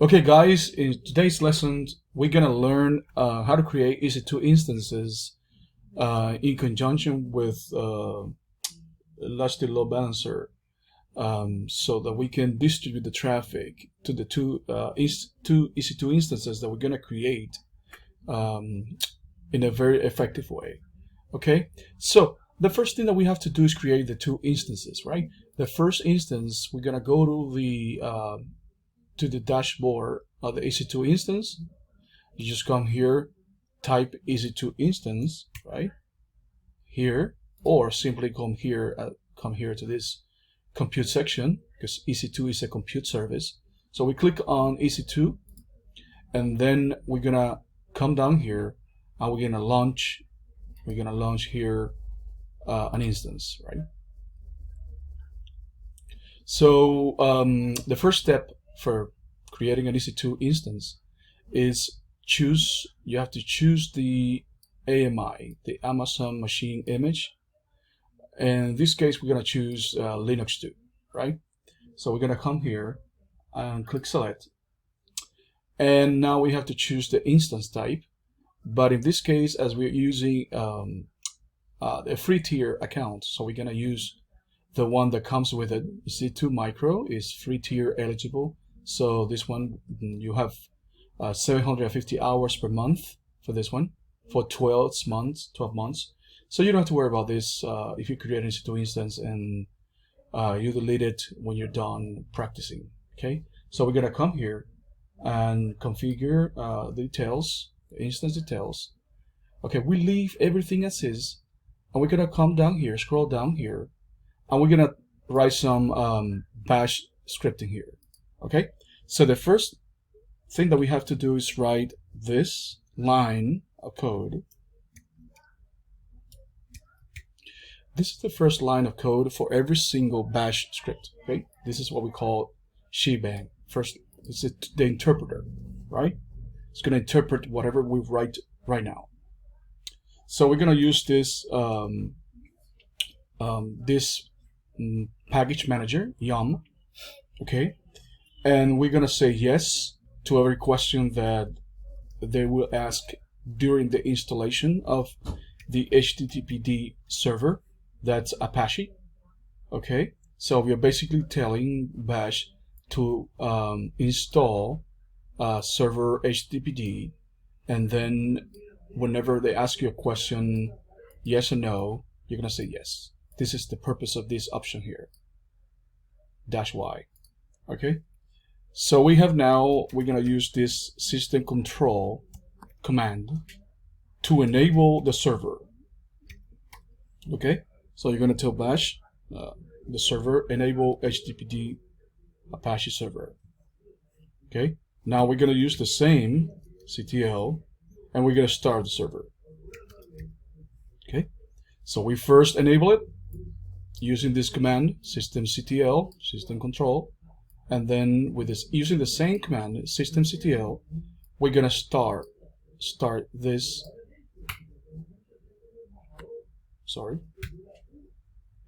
Okay guys, in today's lesson we're gonna learn how to create EC2 instances in conjunction with elastic load balancer, so that we can distribute the traffic to the two EC2 instances that we're gonna create in a very effective way. Okay, so the first thing that we have to do is create the two instances, right? The first instance, we're gonna go to the dashboard of the EC2 instance. You just come here, type EC2 instance right here, or simply come here to this compute section, because EC2 is a compute service. So we click on EC2, and then we're gonna come down here and we're gonna launch here an instance, right? So the first step for creating an EC2 instance is you have to choose the AMI, the Amazon Machine Image. And in this case, we're going to choose Linux 2, right? So we're going to come here and click select. And now we have to choose the instance type. But in this case, as we're using a free tier account, so we're going to use the one that comes with it. EC2 Micro is free tier eligible. So this one, you have 750 hours per month for this one, for 12 months. So you don't have to worry about this if you create an EC2 instance and you delete it when you're done practicing. Okay, so we're gonna come here and configure the details, the instance details. Okay, we leave everything as is, and we're gonna come down here, scroll down here, and we're gonna write some bash scripting here. Okay, so the first thing that we have to do is write this line of code. This is the first line of code for every single bash script. Okay, this is what we call shebang. First, this is the interpreter, right? It's going to interpret whatever we write right now. So we're going to use this package manager, yum. Okay, and we're going to say yes to every question that they will ask during the installation of the HTTPD server. That's Apache. Okay, so we are basically telling bash to install server HTTPD, and then whenever they ask you a question, yes or no, you're gonna say yes. This is the purpose of this option here, -y. Okay, so we're gonna use this system control command to enable the server. Okay, so you're gonna tell bash the server enable HTTPD Apache server. Okay, now we're gonna use the same CTL and we're gonna start the server. Okay, so we first enable it using this command, systemctl, system control, and then with this, using the same command, systemctl, we're gonna start this,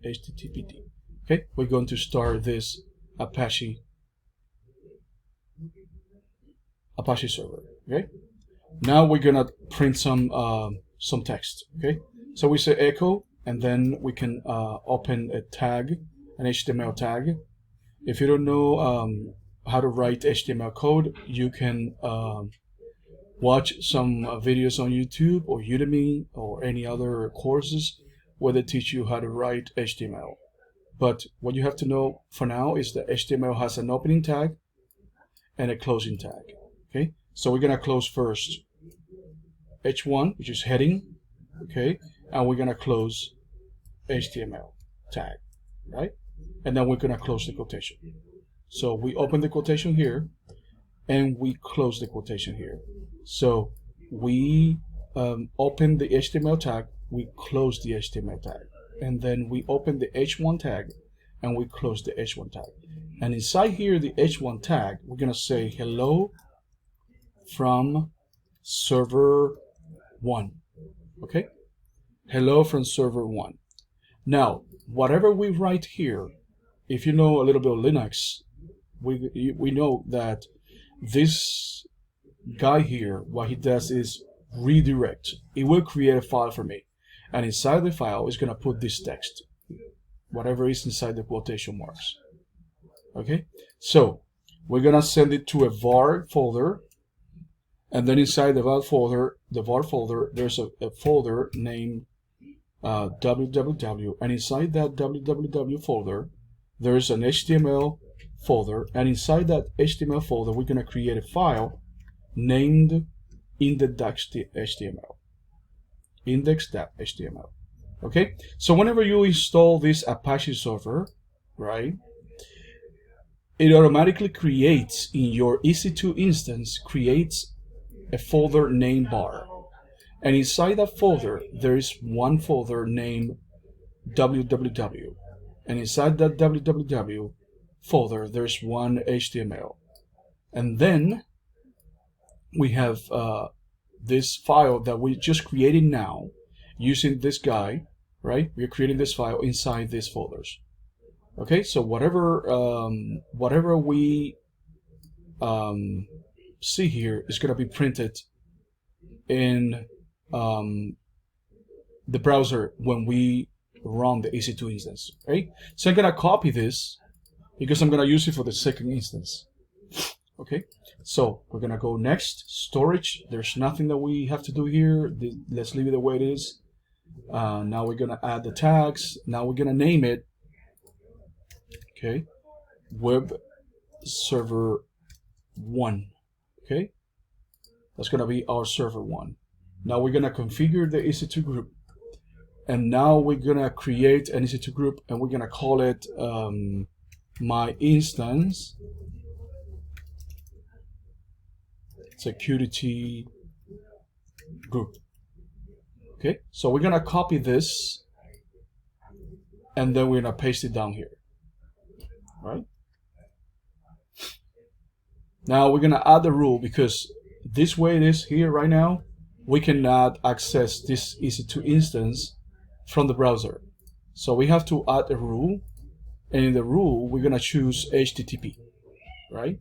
HTTPD. Okay, we're going to start this Apache server. Okay, now we're gonna print some text. Okay, so we say echo, and then we can open a tag, an HTML tag. If you don't know how to write HTML code, you can watch some videos on YouTube or Udemy or any other courses where they teach you how to write HTML. But what you have to know for now is that HTML has an opening tag and a closing tag. Okay, so we're gonna close first H1, which is heading. Okay, and we're gonna close HTML tag, right? And then we're gonna close the quotation. So we open the quotation here and we close the quotation here. So we open the HTML tag, we close the HTML tag, and then we open the H1 tag and we close the H1 tag. And inside here, the H1 tag, we're gonna say hello from server 1. Okay, hello from server 1. Now, whatever we write here, if you know a little bit of Linux, we know that this guy here, what he does is redirect. It will create a file for me, and inside the file is gonna put this text, whatever is inside the quotation marks. Okay, so we're gonna send it to a var folder, and then inside the var folder, there's a folder named www, and inside that www folder, there's an HTML folder, and inside that HTML folder, we're gonna create a file named index.html. Index.html. Okay, so whenever you install this Apache server, right, it automatically creates in your EC2 instance, creates a folder named bar, and inside that folder there is one folder named www, and inside that www folder there's one HTML, and then we have this file that we just created now using this guy, right? We're creating this file inside these folders. Okay, so whatever we see here is going to be printed in the browser when we run the EC2 instance. Okay, so I'm going to copy this because I'm going to use it for the second instance. Okay, so we're going to go next, storage. There's nothing that we have to do here. Let's leave it the way it is. Now we're going to add the tags. Now we're going to name it, okay, web server 1. Okay, that's going to be our server 1. Now we're going to configure the EC2 group, and now we're going to create an EC2 group, and we're going to call it my instance security group. Okay, so we're going to copy this, and then we're going to paste it down here. Right? Now we're going to add the rule, because this way it is here right now, we cannot access this EC2 instance from the browser. So we have to add a rule, and in the rule we're going to choose HTTP, right?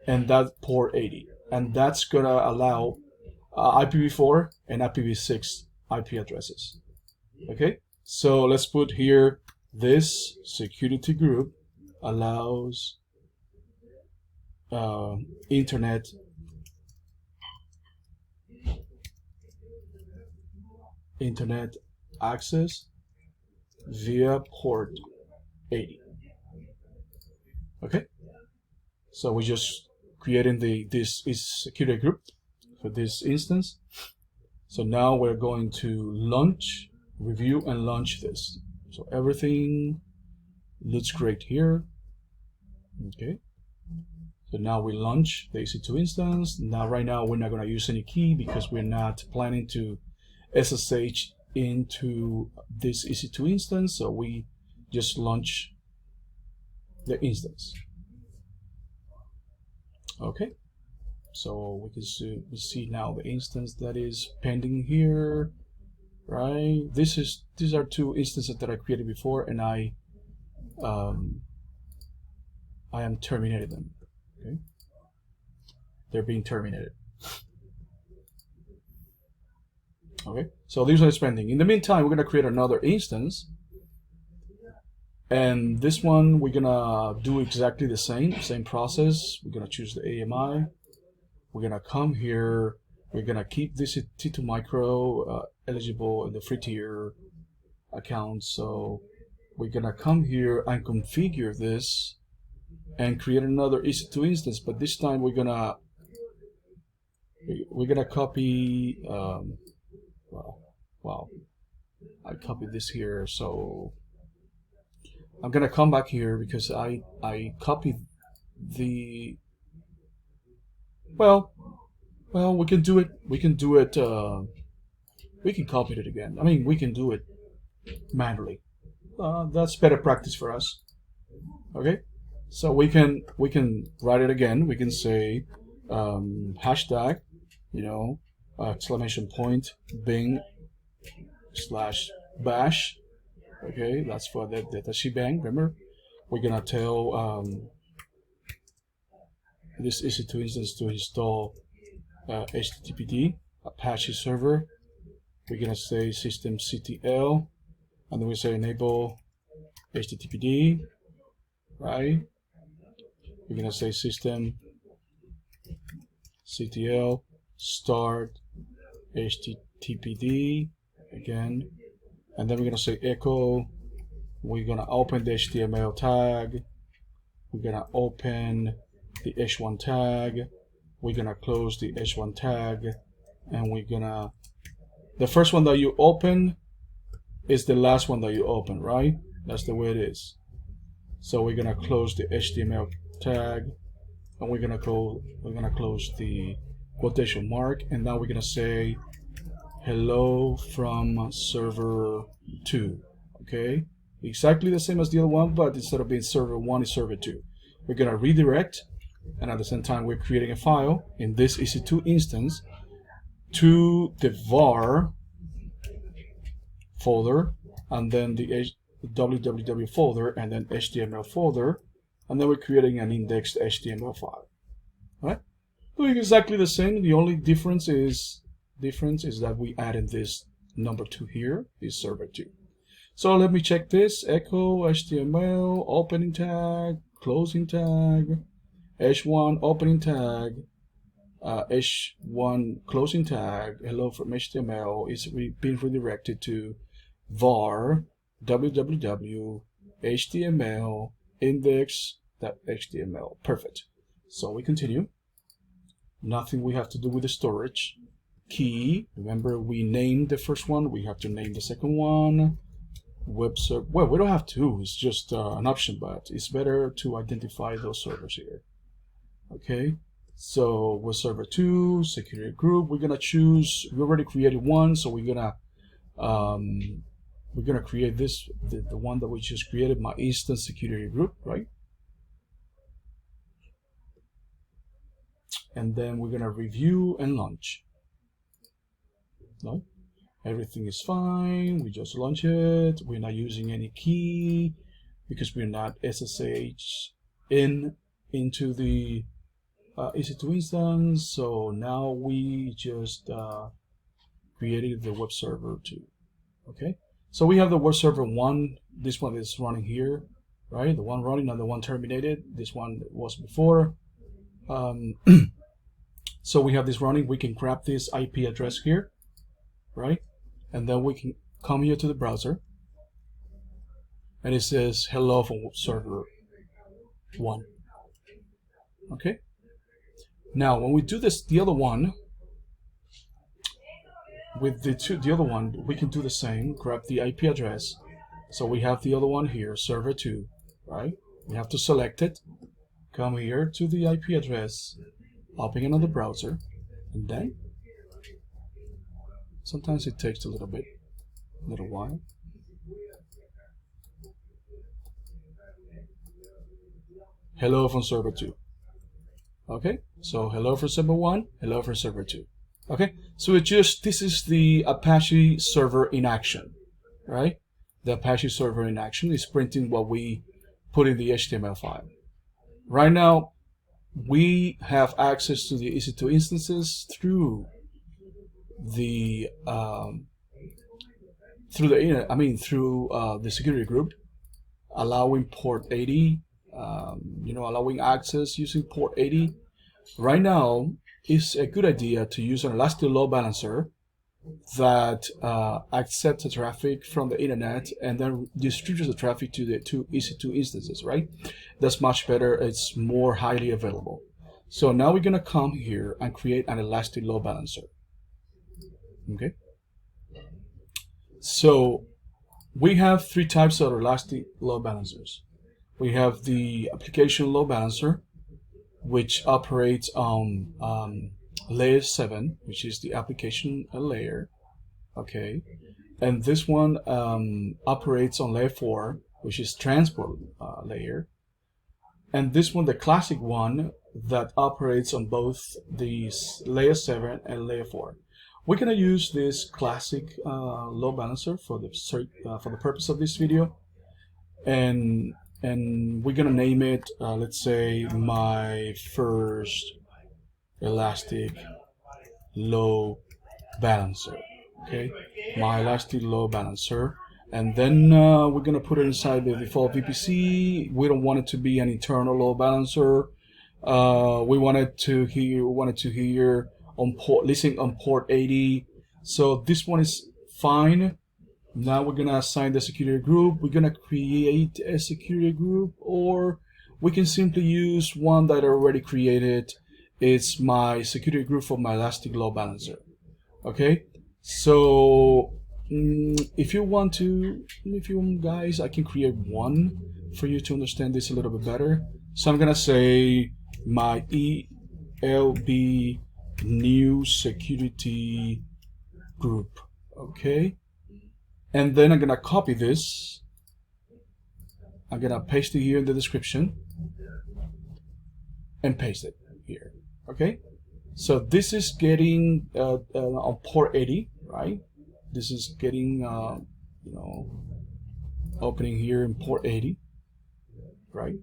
And that port 80, and that's going to allow IPv4 and IPv6 IP addresses. Okay, so let's put here this security group allows internet access via port 80. Okay, so we just creating this is security group for this instance. So now we're going to launch, review, and launch this. So everything looks great here. Okay, so now we launch the EC2 instance. Now right now we're not going to use any key because we're not planning to SSH into this EC2 instance, so we just launch the instance. Okay, so we see now the instance that is pending here, right? These are two instances that I created before, and I am terminating them. Okay, they're being terminated. Okay, so these are pending. In the meantime, we're gonna create another instance, and this one we're gonna do exactly the same process. We're gonna choose the AMI. We're gonna come here. We're gonna keep this T2 micro eligible in the free tier account. So we're gonna come here and configure this and create another EC2 instance. But this time we're gonna copy. Wow, I copied this here. So I'm gonna come back here because I copied the. Well, we can do it. We can copy it again. I mean, we can do it manually. That's better practice for us. Okay, so we can write it again. We can say hashtag, exclamation point bing /bash. Okay, that's for the shebang. Remember, we're gonna tell this EC2 instance to install HTTPD Apache server. We're gonna say systemctl, and then we say enable HTTPD, right? We're gonna say systemctl start HTTPD again, and then we're gonna say echo. We're gonna open the HTML tag. We're gonna open the h1 tag. We're gonna close the h1 tag, and we're gonna, the first one that you open is the last one that you open, right? That's the way it is. So we're gonna close the HTML tag, and we're gonna close the quotation mark, and now we're gonna say hello from server 2. Okay, exactly the same as the other one, but instead of being server 1, it's server 2. We're gonna redirect, and at the same time we're creating a file in this EC2 instance to the var folder, and then the www folder, and then HTML folder, and then we're creating an indexed HTML file. All right, doing exactly the same. The only difference is that we added this number 2 here, is server 2. So let me check this. Echo HTML opening tag, closing tag, h1 opening tag, h1 closing tag, hello from HTML is being redirected to var www html index.html. Perfect. So we continue. Nothing we have to do with the storage key. Remember, we named the first one, we have to name the second one. Web server, well, we don't have to, it's just an option, but it's better to identify those servers here. Okay, so with server 2, security group, we're gonna choose, we already created one, so we're gonna create this, the one that we just created, my instance security group, right? And then we're gonna review and launch. No, everything is fine. We just launch it. We're not using any key because we're not SSH into the EC2 instance. So now we just created the web server 2. Okay, so we have the web server 1. This one is running here, right? The one running and the one terminated. This one was before. So we have this running. We can grab this IP address here, right? And then we can come here to the browser, and it says hello from server 1. Okay, now when we do this, the other one with the other one, we can do the same. Grab the IP address. So we have the other one here, server 2, right? We have to select it, come here to the IP address, open another browser, and then sometimes it takes a little while. Hello from server 2. Okay, so hello from server 1, hello from server 2. Okay, so this is the Apache server in action, right? The Apache server in action is printing what we put in the HTML file. Right now, we have access to the EC2 instances through the security group, allowing port 80, allowing access using port 80. Right now, it's a good idea to use an elastic load balancer that accepts the traffic from the internet and then distributes the traffic to the two EC2 instances, right? That's much better. It's more highly available. So now we're gonna come here and create an elastic load balancer. Okay. So we have 3 types of elastic load balancers. We have the application load balancer, which operates on layer 7, which is the application layer. Okay, and this one operates on layer 4, which is transport layer, and this one, the classic one, that operates on both the layer 7 and layer 4. We're gonna use this classic load balancer for the purpose of this video, and and we're gonna name it, let's say, my first elastic load balancer. Okay, my elastic load balancer, and then we're gonna put it inside the default VPC. We don't want it to be an internal load balancer. We wanted to hear on port, listening on port 80. So this one is fine. Now we're gonna assign the security group. We're gonna create a security group, or we can simply use one that I already created. It's my security group for my elastic load balancer. Okay, so if you want guys, I can create one for you to understand this a little bit better. So I'm gonna say my ELB new security group. Okay, and then I'm gonna copy this. I'm gonna paste it here in the description and paste it here. Okay, so this is getting on port 80, right? This is getting opening here in port 80, right?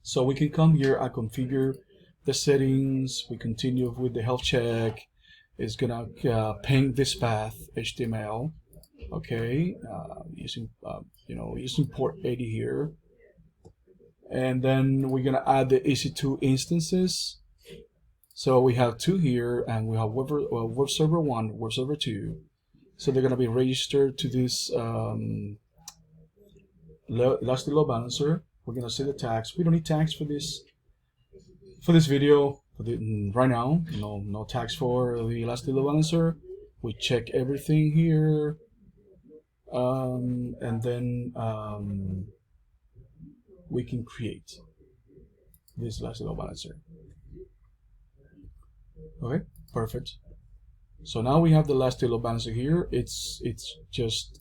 So we can come here and configure the settings. We continue with the health check. It's gonna ping this path HTML. Okay, using using port 80 here, and then we're gonna add the EC2 instances. So we have two here, and we have web server 1, web server 2. So they're gonna be registered to this elastic load balancer. We're gonna set the tags. We don't need tags for this video. Right now, no tags for the elastic load balancer. We check everything here, and then we can create this elastic load balancer. Okay, perfect. So now we have the elastic load balancer here. It's just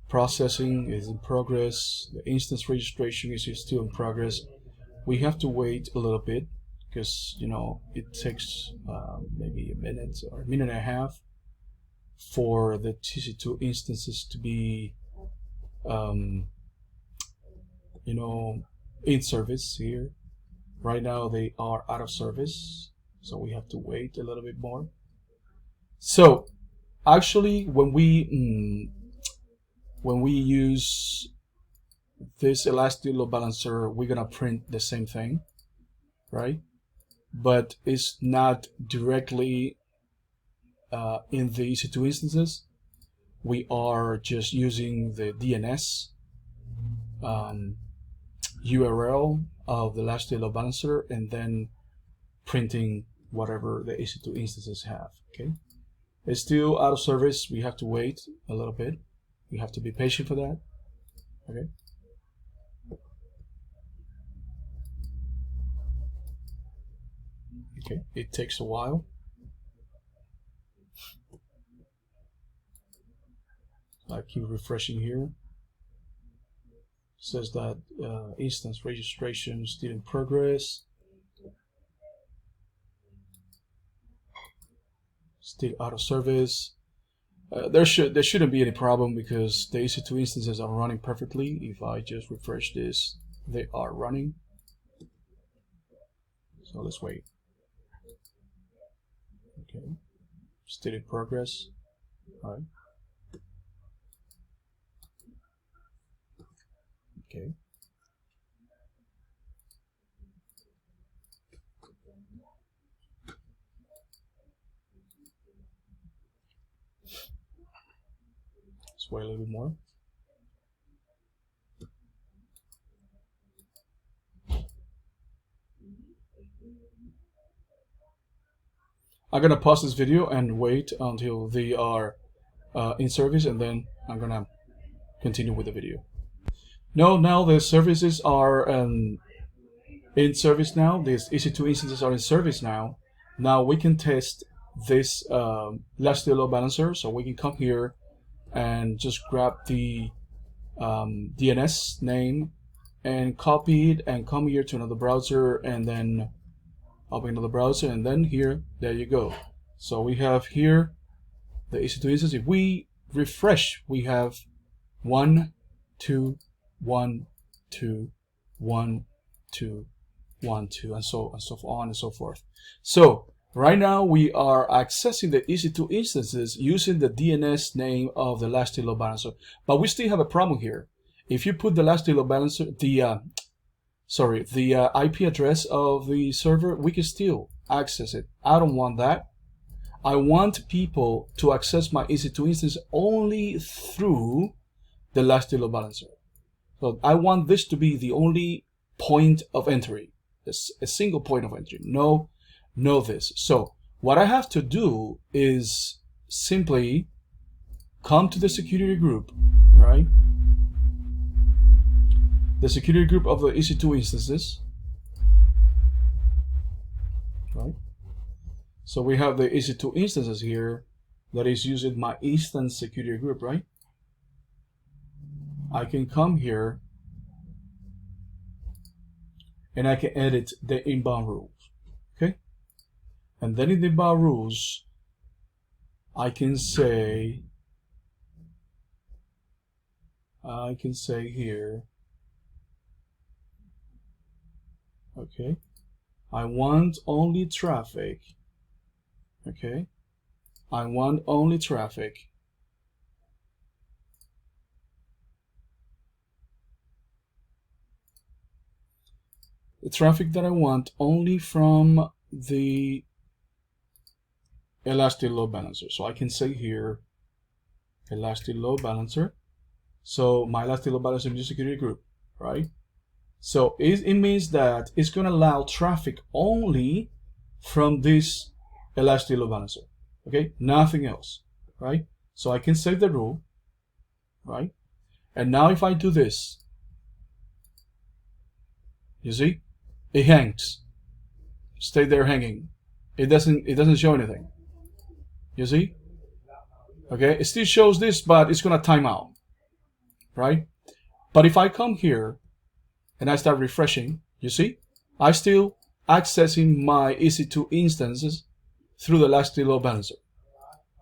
processing, is in progress. The instance registration is still in progress. We have to wait a little bit because it takes maybe a minute or a minute and a half for the EC2 instances to be in service here. Right now they are out of service, so we have to wait a little bit more. So actually when we use this elastic load balancer, we're gonna print the same thing, right? But it's not directly in the EC2 instances. We are just using the DNS URL of the elastic load balancer and then printing whatever the EC2 instances have. Okay, it's still out of service. We have to wait a little bit. We have to be patient for that. Okay. Okay, it takes a while. I keep refreshing here. It says that instance registration is still in progress. Still out of service. There shouldn't be any problem because the EC2 instances are running perfectly. If I just refresh this, they are running. So let's wait. Okay, still in progress. All right. Okay. Let's wait a little bit more. I'm gonna pause this video and wait until they are in service, and then I'm gonna continue with the video. Now the services are in service now. These EC2 instances are in service now. Now we can test this elastic load balancer. So we can come here and just grab the DNS name and copy it and come here to another browser and then open another browser, and then here, there you go. So we have here the EC2 instance. If we refresh, we have 1, 2, 1, 2, 1, 2, 1, 2, and so on and so forth. So right now we are accessing the EC2 instances using the DNS name of the last load balancer, but we still have a problem here. If you put the last load balancer, the IP address of the server, we can still access it. I don't want that. I want people to access my EC2 instance only through the last load balancer. So I want this to be the only point of entry, a single point of entry. No this. So what I have to do is simply come to the security group, right? The security group of the EC2 instances, right? So we have the EC2 instances here that is using my instance security group, right? I can come here and I can edit the inbound rules, okay? And then in the inbound rules, I can say here, okay, I want only traffic, okay? I want only traffic the traffic that I want only from the elastic load balancer. So I can say here elastic load balancer. So my elastic load balancer is the security group, right? So it means that it's going to allow traffic only from this elastic load balancer, okay? Nothing else, right? So I can save the rule, right? And now if I do this, you see, it hangs, stay there hanging. It doesn't show anything. You see, okay? It still shows this, but it's going to time out, right? But if I come here and I start refreshing, you see, I still accessing my EC2 instances through the last load balancer,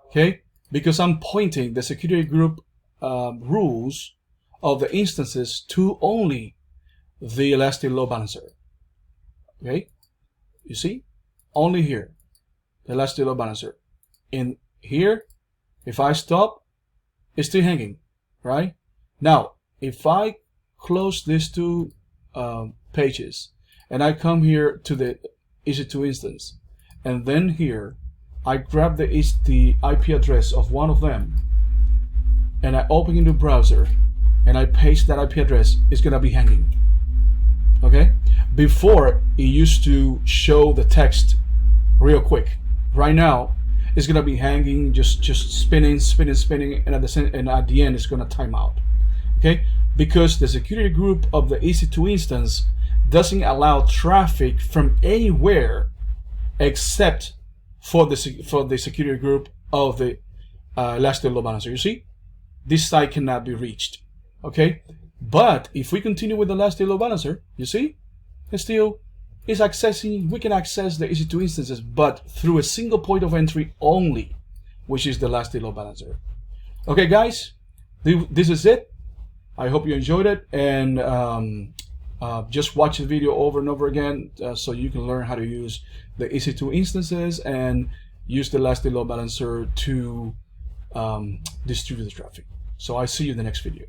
okay? Because I'm pointing the security group rules of the instances to only the elastic load balancer, okay? You see, only here, the elastic load balancer. In here, if I stop, it's still hanging, right? Now, if I close these two pages and I come here to the EC2 instance, and then here I grab the IP address of one of them and I open in the browser and I paste that IP address, it's gonna be hanging, okay? Before, it used to show the text real quick. Right now, it's gonna be hanging, just spinning, and at the end, it's gonna time out, okay? Because the security group of the EC2 instance doesn't allow traffic from anywhere except for the security group of the elastic load balancer. You see, this site cannot be reached, okay? But if we continue with the elastic load balancer, you see, it still is accessing. We can access the EC2 instances, but through a single point of entry only, which is the elastic load balancer. Okay, guys, this is it. I hope you enjoyed it, and just watch the video over and over again so you can learn how to use the EC2 instances and use the elastic load balancer to distribute the traffic. So I see you in the next video.